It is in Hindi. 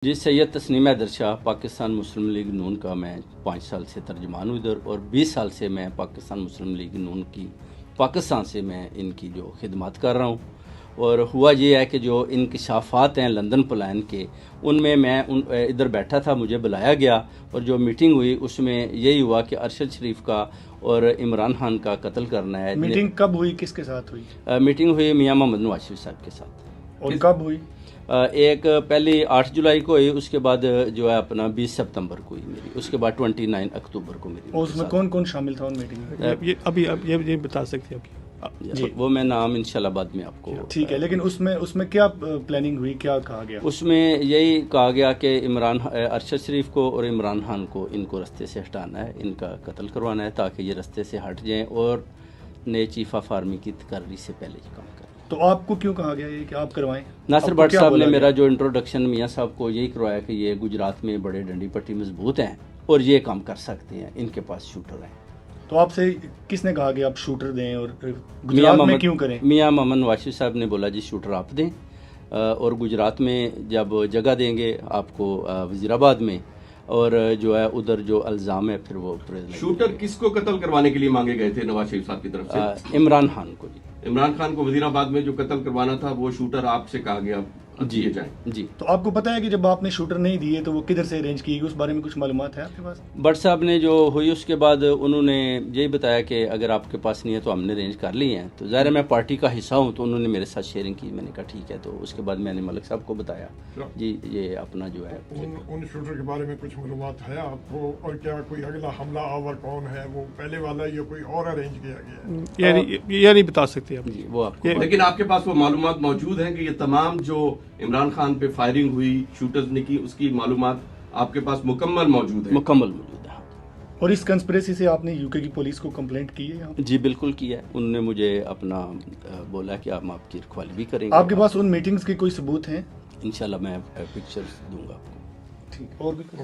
जी सैयद तस्नीम हैदर शाह पाकिस्तान मुस्लिम लीग नून का मैं 5 साल से तर्जुमान हूँ इधर, और 20 साल से मैं पाकिस्तान मुस्लिम लीग नून की पाकिस्तान से मैं इनकी जो खिदमत कर रहा हूँ। और हुआ ये है कि जो इंकशाफात हैं लंदन प्लान के, उनमें मैं इधर बैठा था, मुझे बुलाया गया और जो मीटिंग हुई उसमें यही हुआ कि अरशद शरीफ का और इमरान खान का कत्ल करना है। मीटिंग कब हुई, किसके साथ हुई? मीटिंग हुई मियाँ मोहम्मद नवाज शरीफ साहब के साथ। और कब हुई? एक पहली 8 जुलाई को हुई, उसके बाद जो है अपना 20 सितंबर को हुई मेरी, उसके बाद 29 अक्टूबर को मेरी। और उसमें कौन कौन शामिल था उन मीटिंग में? ये बता सकते हैं अभी? वो मैं नाम इंशाल्लाह बाद में आपको। ठीक है, लेकिन उसमें क्या प्लानिंग हुई, क्या कहा गया? उसमें यही कहा गया कि अरशद शरीफ को और इमरान खान को इनको रास्ते से हटाना है, इनका कत्ल करवाना है ताकि ये रास्ते से हट जाएं और नए चीफ ऑफ आर्मी की तकर्री से पहले ये काम करें। तो आपको क्यों कहा गया ये कि आप करवाएं? नासिर भट्ट साहब ने मेरा जो इंट्रोडक्शन मियाँ साहब को यही करवाया कि ये गुजरात में बड़े डंडी पट्टी मजबूत हैं और ये काम कर सकते हैं, इनके पास शूटर हैं। तो आपसे किसने कहा कि आप शूटर दें और गुजरात में क्यों करें? मियाँ मोहम्मद नवाज साहब ने बोला जी शूटर आप दें, और गुजरात में जब जगह देंगे आपको वजीराबाद में, और जो है उधर जो अल्जाम है फिर वो शूटर किसको कत्ल करवाने के लिए मांगे गए थे नवाज शरीफ साहब की तरफ से? इमरान खान को जी। इमरान खान को वजीराबाद में जो कत्ल करवाना था वो शूटर आपसे कहा गया दिए जाएं। जी। तो आपको पता है कि जब आपने शूटर नहीं दिए तो वो किधर से अरेंज की गई, उस बारे में कुछ मालूमात है आपके पास? भट्ट साहब ने जो हुई उसके बाद उन्होंने यही बताया कि अगर आपके पास नहीं है तो हमने अरेंज कर ली हैं। तो ज़ाहिर है मैं पार्टी का हिस्सा हूँ, तो उन्होंने मेरे साथ शेयरिंग की, मैंने कहा ठीक है। तो उसके बाद मैंने मलिक साहब को बताया जी ये अपना जो है उन शूटर के बारे में कुछ मालूमात है आपको? और क्या कोई अगला हमला आवर कौन है, वो पहले वाला या कोई और अरेंज किया गया है? ये नहीं बता सकते आप जी वो आपको। लेकिन आपके पास वो मालूमात मौजूद हैं कि ये तमाम जो इमरान खान पे फायरिंग हुई शूटर्स ने की, उसकी मालूमात आपके पास मुकम्मल मौजूद है? मुकम्मल मौजूद है। और इस कंस्पिरेसी से आपने यूके की पुलिस को कंप्लेंट की है यहाँ? जी बिल्कुल किया है, उन्होंने मुझे अपना बोला कि हम आपकी रखवाली भी करेंगे। आपके पास उन मीटिंग्स के कोई सबूत हैं? इंशाल्लाह मैं पिक्चर्स दूंगा आपको। ठीक, और भी कुछ?